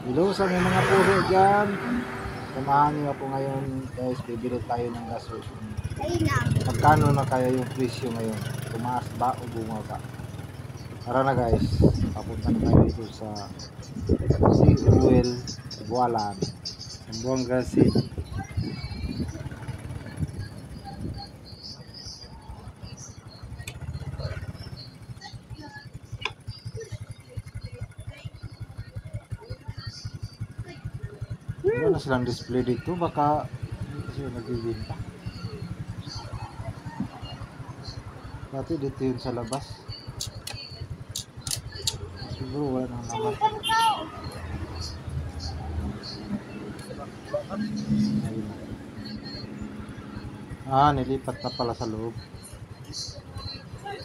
Hello sa may mga puso dyan. Samahan niyo ako ngayon guys, bibili tayo ng gasol. Magkano na kaya yung presyo ngayon? Tumaas ba o bumaba? Tara na guys, papunta na tayo dito sa Sea Oil Bualan, Zamboanga City. Wala na silang display dito, baka hindi kasi nagbibinta. Dati dito yun sa labas. Siguro wala nang naman. Ayun. Nilipat na pala sa loob.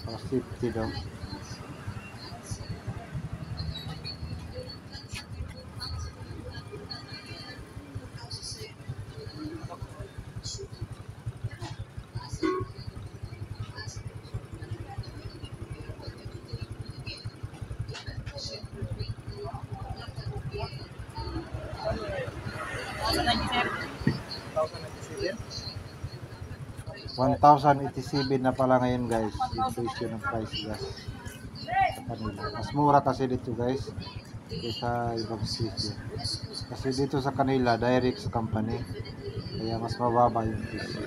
Para safety daw. $1,087 na pala ngayon guys, yung presyo ng price gas sa kanila. Mas mura kasi dito guys kaysa ibang station, kasi dito sa kanila direct sa company, kaya mas mababa yung presyo.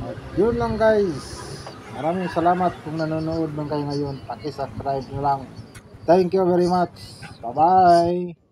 At yun lang guys, maraming salamat kung nanonood man kayo ngayon, paki-subscribe nyo lang. Thank you very much, bye bye.